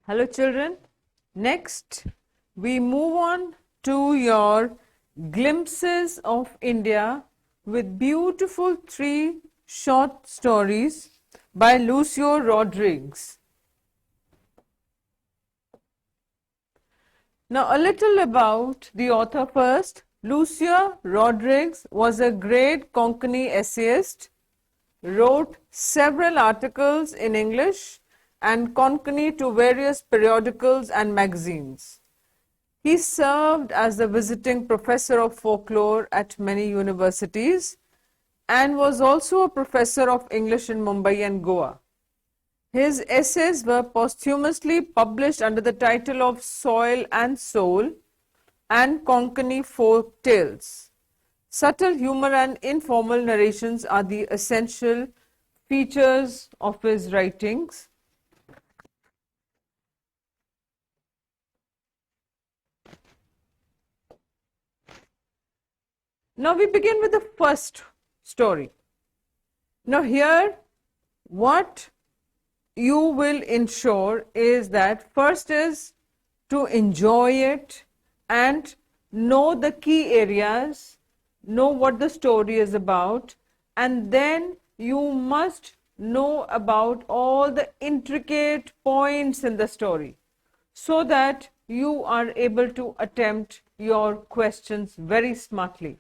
Hello children. Next, we move on to your glimpses of India with beautiful 3 short stories by Lucio Rodriguez. Now, a little about the author first. Lucio Rodriguez was a great Konkani essayist, wrote several articles in English and Konkani to various periodicals and magazines. He served as the visiting professor of folklore at many universities and was also a professor of English in Mumbai and Goa. His essays were posthumously published under the title of Soil and Soul and Konkani Folk Tales. Subtle humor and informal narrations are the essential features of his writings. Now we begin with the first story. Now here, what you will ensure is that first is to enjoy it and know the key areas, know what the story is about, and then you must know about all the intricate points in the story so that you are able to attempt your questions very smartly.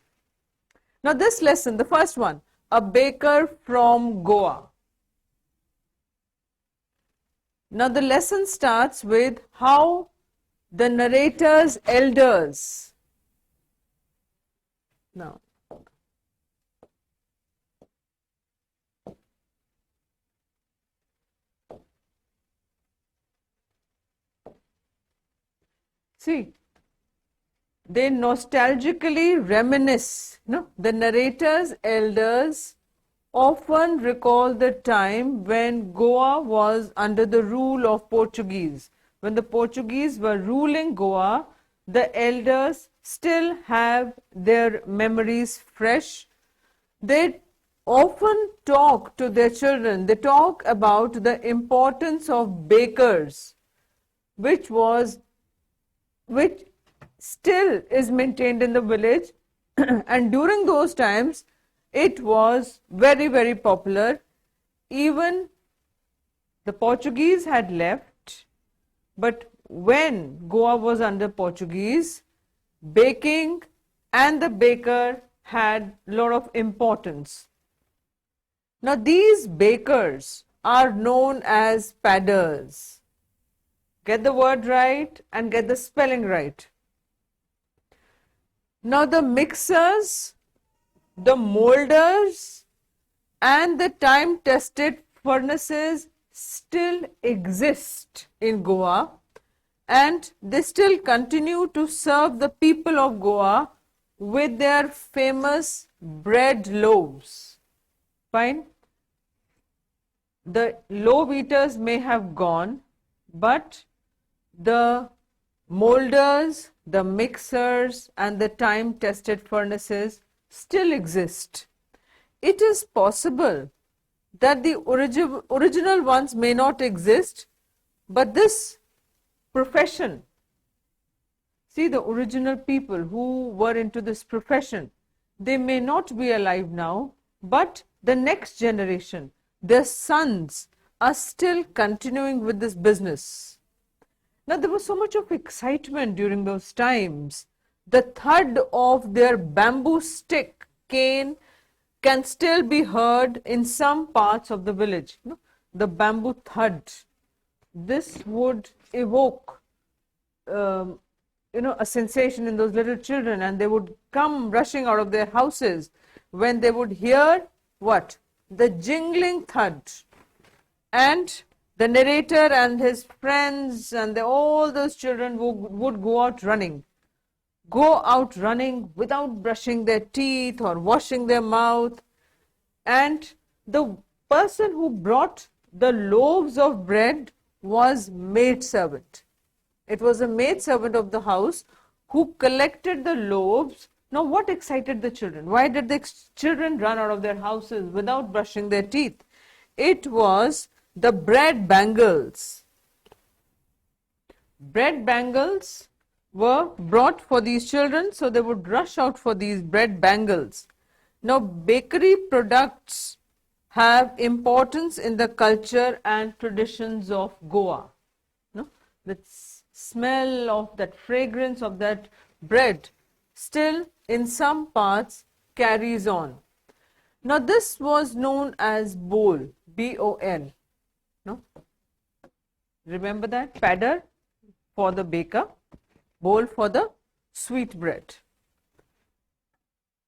Now this lesson, the first one, a baker from Goa. Now the lesson starts with how the narrator's elders. Now, see, they nostalgically reminisce. The narrator's elders often recall the time when Goa was under the rule of Portuguese. When the Portuguese were ruling Goa, the elders still have their memories fresh. They often talk to their children. They talk about the importance of bakers, which still is maintained in the village, and during those times it was very, very popular. Even the Portuguese had left, but when Goa was under Portuguese, baking and the baker had a lot of importance. Now these bakers are known as padders. Get the word right and get the spelling right. Now the mixers, the molders and the time-tested furnaces still exist in Goa, and they still continue to serve the people of Goa with their famous bread loaves. Fine. The loaf eaters may have gone, but the molders, the mixers and the time-tested furnaces still exist. It is possible that the original ones may not exist, but this profession, see, the original people who were into this profession, they may not be alive now, but the next generation, their sons, are still continuing with this business. Now there was so much of excitement during those times. The thud of their bamboo stick cane can still be heard in some parts of the village. The bamboo thud. This would evoke a sensation in those little children, and they would come rushing out of their houses when they would hear what? The jingling thud. And the narrator and his friends and all those children would go out running without brushing their teeth or washing their mouth. And the person who brought the loaves of bread was maidservant. It was a maidservant of the house who collected the loaves. Now what excited the children? Why did the children run out of their houses without brushing their teeth? It was the bread bangles. bread bangles were brought for these children, so they would rush out for these bread bangles. Now, bakery products have importance in the culture and traditions of Goa. No? The smell of that, fragrance of that bread still in some parts carries on. Now, this was known as bol, B-O-L. No? Remember that? Padder for the baker, bowl for the sweet bread.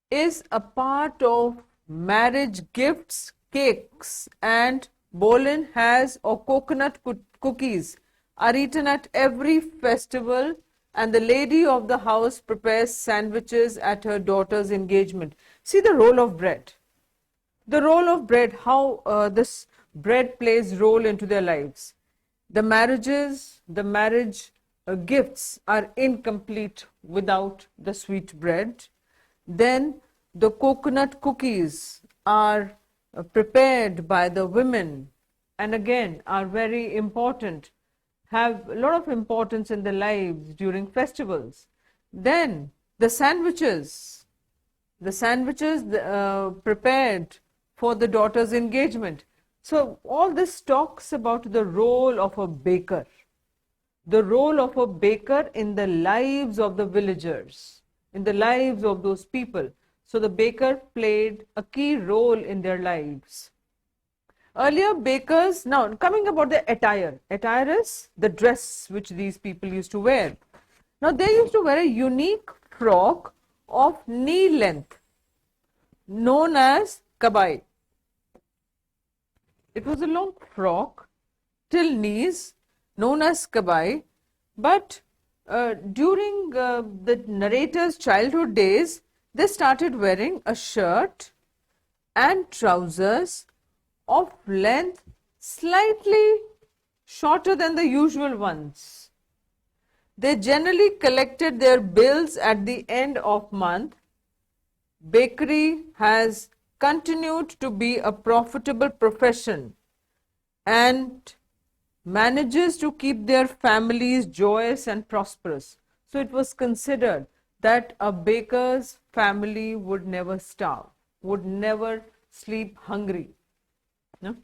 Is a part of marriage gifts, cakes, and bolin has or coconut cookies are eaten at every festival, and the lady of the house prepares sandwiches at her daughter's engagement. See the role of bread. The role of bread, how this bread plays role into their lives. The marriages, the marriage gifts are incomplete without the sweet bread. Then the coconut cookies are prepared by the women, and again are very important, have a lot of importance in their lives during festivals. Then the sandwiches prepared for the daughter's engagement. So all this talks about the role of a baker, the role of a baker in the lives of the villagers, in the lives of those people. So the baker played a key role in their lives. Earlier bakers, now coming about the attire. Attire is the dress which these people used to wear. Now they used to wear a unique frock of knee length known as kabai. It was a long frock till knees known as kabai, but during the narrator's childhood days, they started wearing a shirt and trousers of length slightly shorter than the usual ones. They generally collected their bills at the end of month. Bakery has continued to be a profitable profession and manages to keep their families joyous and prosperous. So it was considered that a baker's family would never starve, would never sleep hungry. No?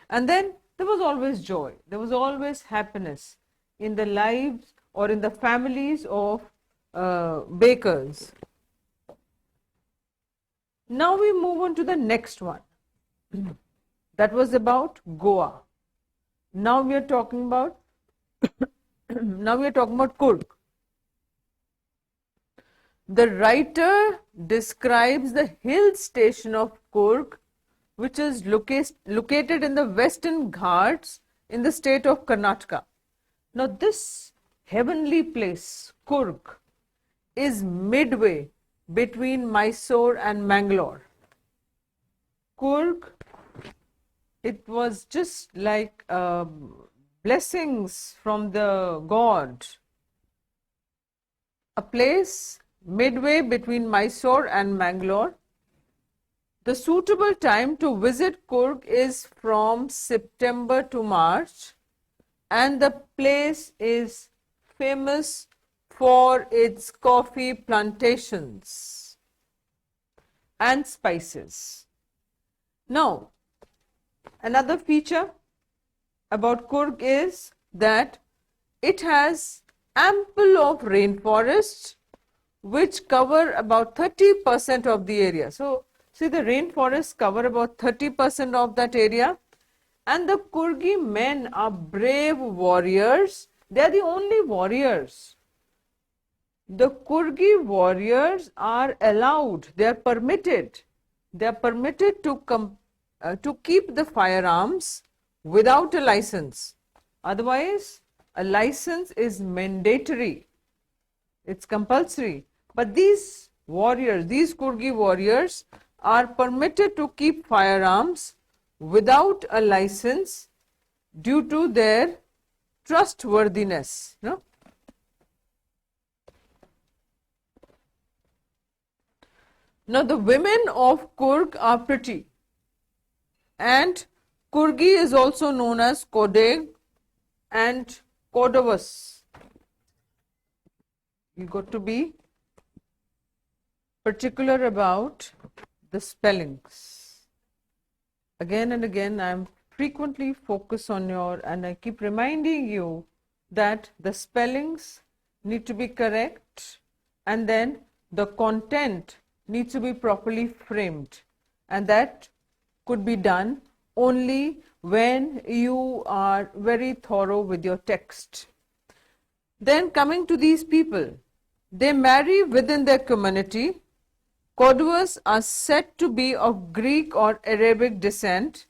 And then there was always joy, there was always happiness in the lives or in the families of bakers. Now we move on to the next one. That was about Goa. Now we are talking about Kurg. The writer describes the hill station of Kurg, which is located in the Western Ghats in the state of Karnataka. Now this heavenly place, Kurg, is midway between Mysore and Mangalore. Kurg, it was just like blessings from the God. A place midway between Mysore and Mangalore. The suitable time to visit Kurg is from September to March, and the place is famous for its coffee plantations and spices. Now, another feature about Kurg is that it has ample of rainforests which cover about 30% of the area. So, see, the rainforests cover about 30% of that area, and the Kurgi men are brave warriors. They are the only warriors. The Kurgi warriors are allowed, they are permitted to keep the firearms without a license. Otherwise, a license is mandatory, it's compulsory. But these warriors, these Kurgi warriors are permitted to keep firearms without a license due to their trustworthiness. No? Now the women of Kurg are pretty, and Kurgi is also known as Kodeg and Kodavas. You got to be particular about the spellings. Again and again, I am frequently focus on and I keep reminding you that the spellings need to be correct, and then the content needs to be properly framed, and that could be done only when you are very thorough with your text. Then coming to these people, they marry within their community. Cordovers are said to be of Greek or Arabic descent.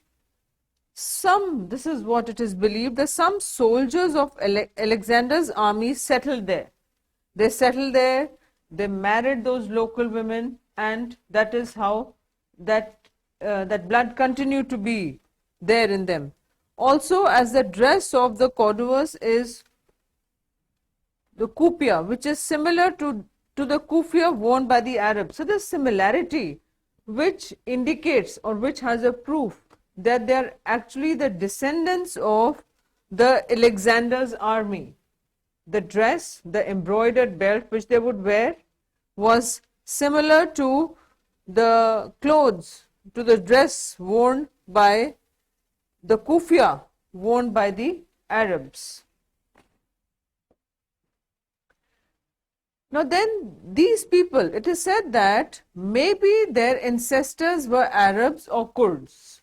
This is what it is believed, that some soldiers of Alexander's army settled there. They settled there, they married those local women, and that is how that blood continued to be there in them. Also, as the dress of the Cordovers is the kufiya, which is similar to the kufiya worn by the Arabs. So, the similarity which indicates or which has a proof that they are actually the descendants of the Alexander's army. The dress, the embroidered belt which they would wear was similar to the clothes, to the dress worn by the kufiya worn by the Arabs. Now then, these people, it is said that maybe their ancestors were Arabs or Kurds.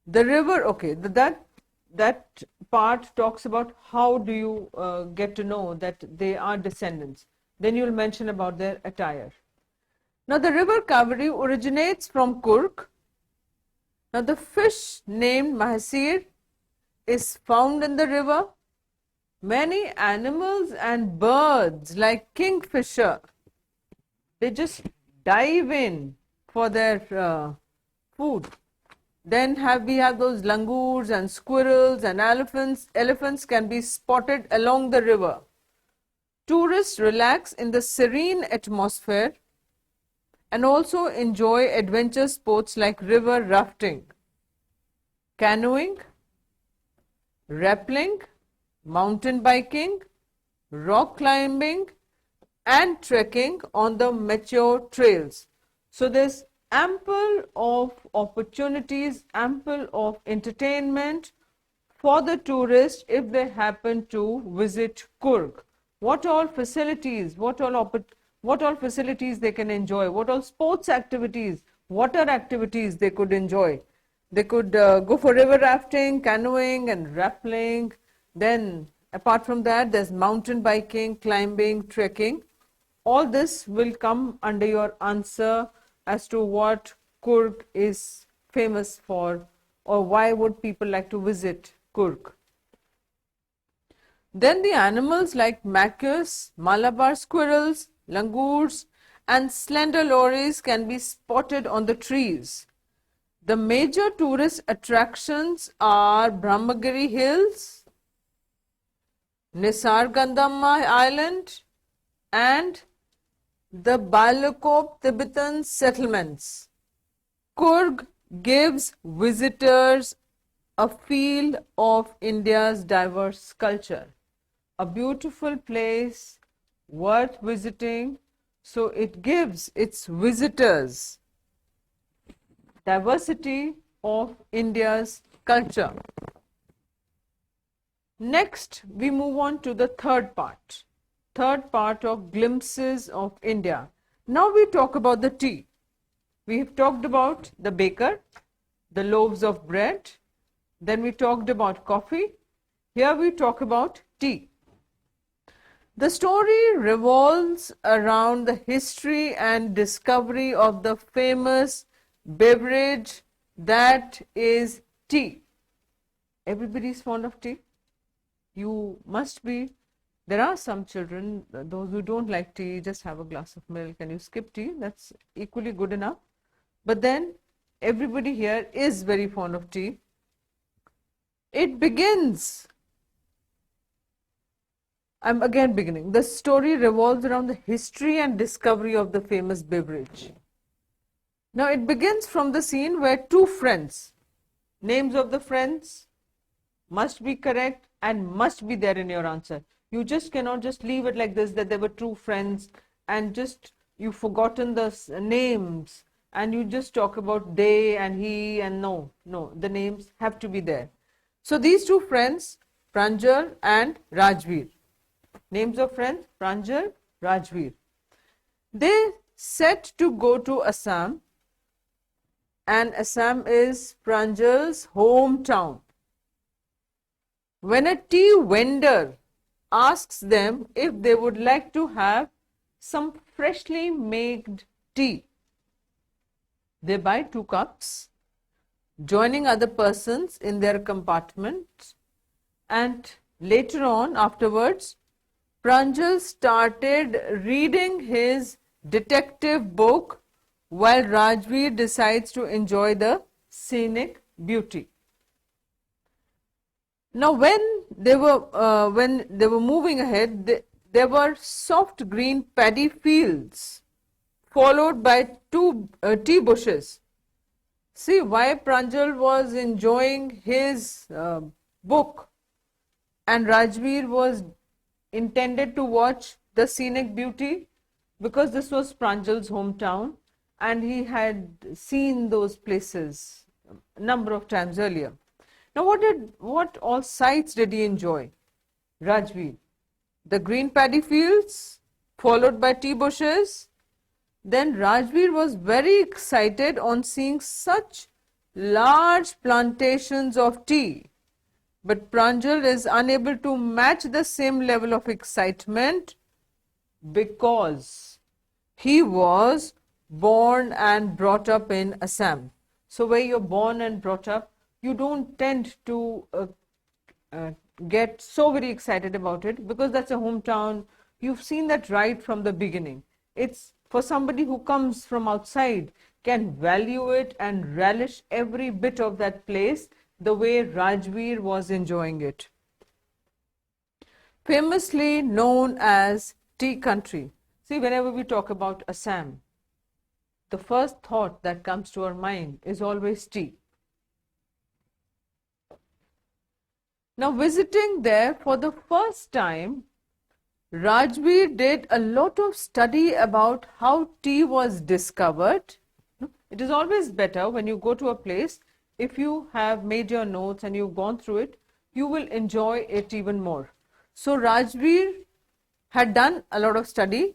The river, okay, that part talks about how do you get to know that they are descendants. Then you will mention about their attire. Now the river Kaveri originates from Kurk. Now the fish named Mahasir is found in the river. Many animals and birds like kingfisher, they just dive in for their food. Then we have those langurs and squirrels and elephants. Elephants can be spotted along the river. Tourists relax in the serene atmosphere and also enjoy adventure sports like river rafting, canoeing, rappelling, mountain biking, rock climbing, and trekking on the mature trails. So there's ample of opportunities, ample of entertainment for the tourist if they happen to visit Kurk. What all facilities, what all facilities they can enjoy, what all sports activities, water activities they could enjoy. They could go for river rafting, canoeing and rappelling. Then apart from that, there's mountain biking, climbing, trekking. All this will come under your answer as to what Kurk is famous for, or why would people like to visit Kurk. Then the animals like Maxx, Malabar squirrels, langurs and slender lories can be spotted on the trees. The major tourist attractions are Brahmagiri Hills, Nisargandamma Island and the Balakop Tibetan settlements. Kurg gives visitors a feel of India's diverse culture. A beautiful place worth visiting, so it gives its visitors diversity of India's culture. Next, we move on to the third part of glimpses of India. Now we talk about the tea. We have talked about the baker, the loaves of bread, then we talked about coffee. Here we talk about tea. The story revolves around the history and discovery of the famous beverage that is tea. Everybody is fond of tea. You must be. There are some children, those who don't like tea, just have a glass of milk and you skip tea. That's equally good enough. But then everybody here is very fond of tea. It begins. I'm again beginning. The story revolves around the history and discovery of the famous beverage. Now it begins from the scene where two friends, names of the friends must be correct and must be there in your answer. You just cannot just leave it like this, that they were true friends and just you've forgotten the names and you just talk about they and he, and no, the names have to be there. So these two friends, Pranjal and Rajveer, names of friends, Pranjal, Rajveer, they set to go to Assam, and Assam is Pranjal's hometown. When a tea vendor asks them if they would like to have some freshly made tea, they buy 2 cups, joining other persons in their compartment, and later on, afterwards, Pranjal started reading his detective book while Rajveer decides to enjoy the scenic beauty. Now, when they were moving ahead, there were soft green paddy fields, followed by 2 tea bushes. See why Pranjal was enjoying his book and Rajveer was intended to watch the scenic beauty, because this was Pranjal's hometown and he had seen those places a number of times earlier. Now, what all sights did he enjoy? Rajveer, the green paddy fields, followed by tea bushes. Then Rajveer was very excited on seeing such large plantations of tea. But Pranjal is unable to match the same level of excitement because he was born and brought up in Assam. So where you're born and brought up, you don't tend to get so very excited about it, because that's a hometown. You've seen that right from the beginning. It's for somebody who comes from outside, can value it and relish every bit of that place the way Rajveer was enjoying it. Famously known as tea country. See, whenever we talk about Assam, the first thought that comes to our mind is always tea. Now, visiting there for the first time, Rajveer did a lot of study about how tea was discovered. It is always better when you go to a place, if you have made your notes and you've gone through it, you will enjoy it even more. So Rajveer had done a lot of study.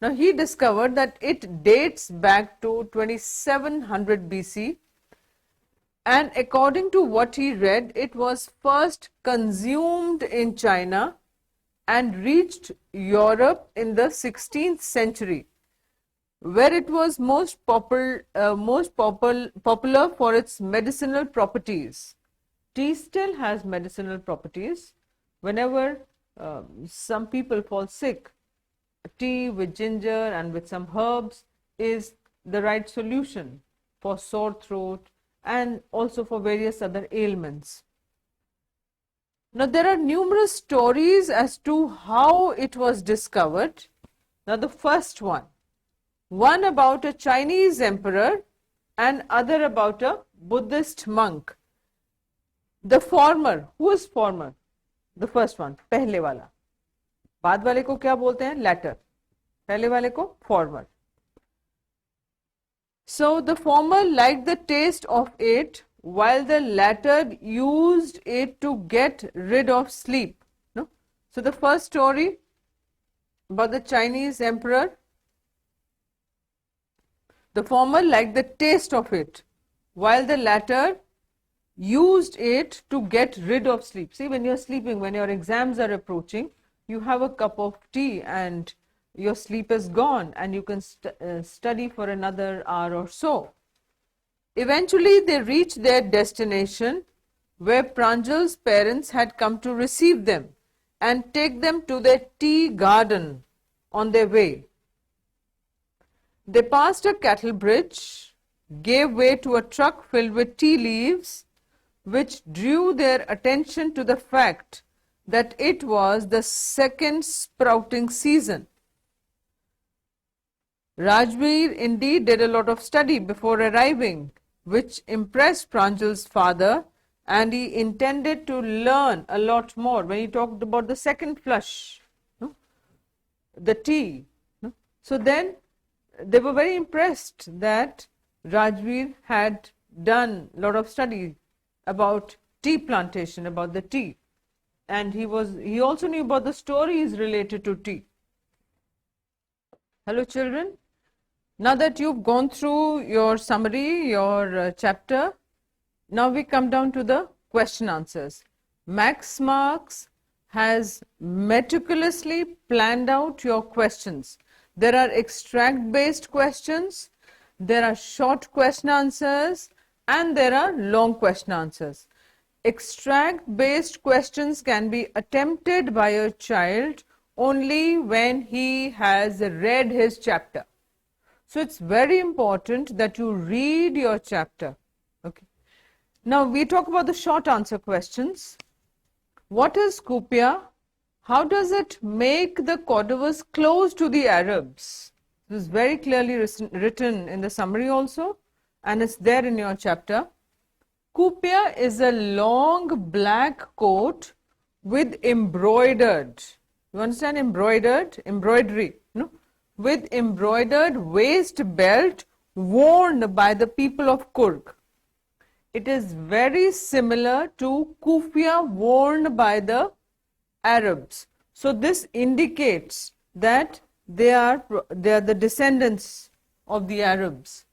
Now he discovered that it dates back to 2700 BC, and according to what he read, it was first consumed in China and reached Europe in the 16th century, where it was most popular for its medicinal properties. Tea still has medicinal properties. Whenever some people fall sick, tea with ginger and with some herbs is the right solution for sore throat and also for various other ailments. Now, there are numerous stories as to how it was discovered. Now, the first one about a Chinese emperor and other about a Buddhist monk. The former, who is former? The first one, पहले वाला. बाद वाले को क्या बोलते हैं? Latter. पहले वाले को former. So the former liked the taste of it, while the latter used it to get rid of sleep. No? So the first story about the Chinese emperor, the former liked the taste of it, while the latter used it to get rid of sleep. See, when you're sleeping, when your exams are approaching, you have a cup of tea and your sleep is gone and you can study for another hour or so. Eventually, they reached their destination, where Pranjal's parents had come to receive them and take them to their tea garden on their way. They passed a cattle bridge, gave way to a truck filled with tea leaves, which drew their attention to the fact that it was the second sprouting season. Rajveer indeed did a lot of study before arriving, which impressed Pranjal's father, and he intended to learn a lot more when he talked about the second flush, no? The tea. No? So then they were very impressed that Rajveer had done a lot of study about tea plantation, about the tea, and he also knew about the stories related to tea. Hello children, now that you've gone through your summary, your chapter, now we come down to the question answers. Maxx Marks has meticulously planned out your questions. There are extract based questions, there are short question answers, and there are long question answers. Extract based questions can be attempted by a child only when he has read his chapter. So it's very important that you read your chapter. Okay. Now we talk about the short answer questions. What is Kupia? How does it make the Cordovas close to the Arabs? This is very clearly written in the summary also, and it's there in your chapter. Kupia is a long black coat with embroidered, you understand embroidered, embroidery, no? With embroidered waist belt worn by the people of Kurg. It is very similar to kufia worn by the Arabs. So this indicates that they are the descendants of the Arabs.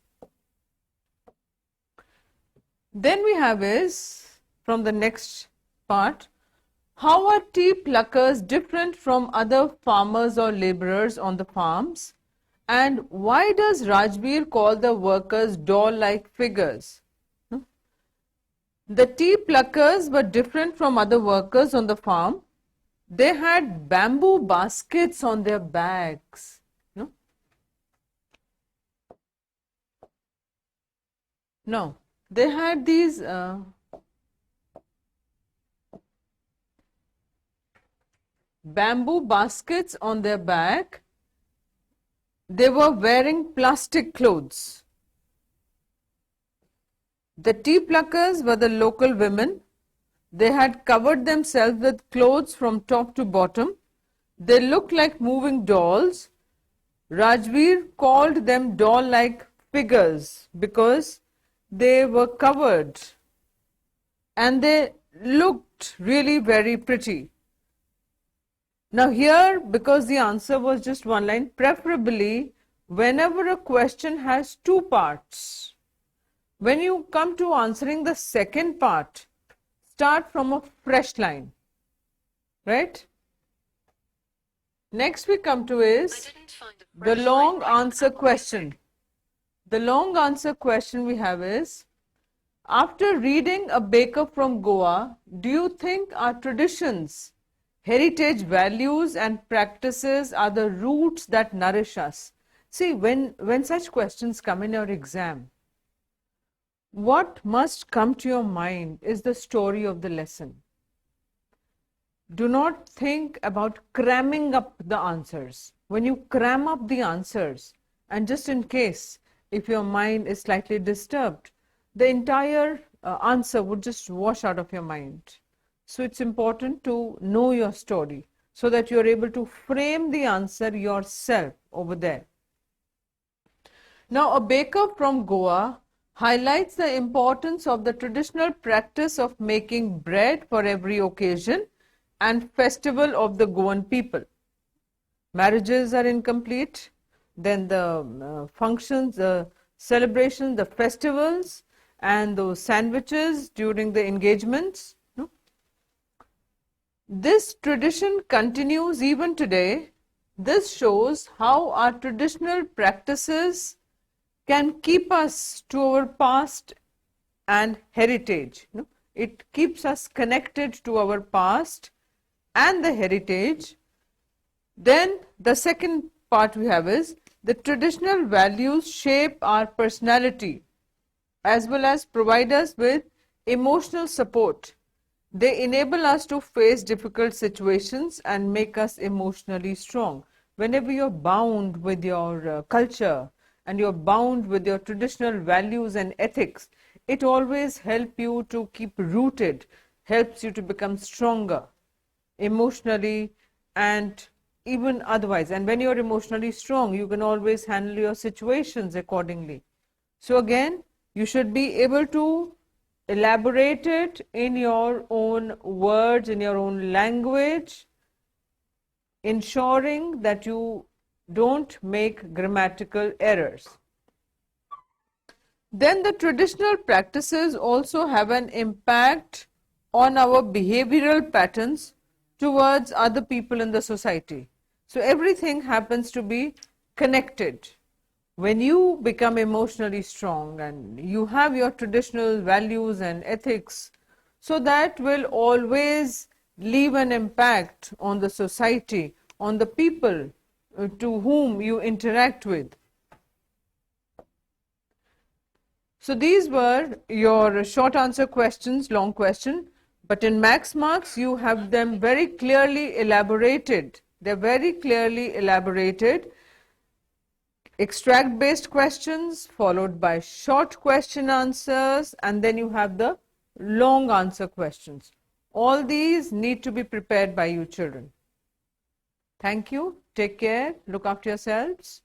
Then we have is, from the next part, how are tea pluckers different from other farmers or laborers on the farms? And why does Rajveer call the workers doll-like figures? The tea pluckers were different from other workers on the farm. They had bamboo baskets on their backs. No, they had these bamboo baskets on their back. They were wearing plastic clothes. The tea pluckers were the local women. They had covered themselves with clothes from top to bottom. They looked like moving dolls. Rajveer called them doll-like figures because they were covered and they looked really very pretty. Now here, because the answer was just one line, preferably whenever a question has two parts, when you come to answering the second part, start from a fresh line, right? Next we come to is the long answer question. The long answer question we have is, after reading A Baker from Goa, do you think our traditions, heritage values and practices are the roots that nourish us? See, when such questions come in your exam, what must come to your mind is the story of the lesson. Do not think about cramming up the answers. When you cram up the answers, and just in case, if your mind is slightly disturbed, the entire answer would just wash out of your mind. So it's important to know your story so that you're able to frame the answer yourself over there. Now, A Baker from Goa highlights the importance of the traditional practice of making bread for every occasion and festival of the Goan people. Marriages are incomplete, then the functions, the celebrations, the festivals, and those sandwiches during the engagements. This tradition continues even today. This shows how our traditional practices can keep us to our past and heritage. It keeps us connected to our past and the heritage. Then the second part we have is, the traditional values shape our personality as well as provide us with emotional support. They enable us to face difficult situations and make us emotionally strong. Whenever you're bound with your culture and you're bound with your traditional values and ethics, it always helps you to keep rooted, helps you to become stronger emotionally and even otherwise. And when you're emotionally strong, you can always handle your situations accordingly. So again, you should be able to elaborate it in your own words, in your own language, ensuring that you don't make grammatical errors. Then the traditional practices also have an impact on our behavioral patterns towards other people in the society. So everything happens to be connected. When you become emotionally strong and you have your traditional values and ethics, so that will always leave an impact on the society, on the people to whom you interact with. So these were your short answer questions, long question, but in Maxx marks you have them very clearly elaborated. They're very clearly elaborated. Extract based questions followed by short question answers, and then you have the long answer questions. All these need to be prepared by you children. Thank you. Take care. Look after yourselves.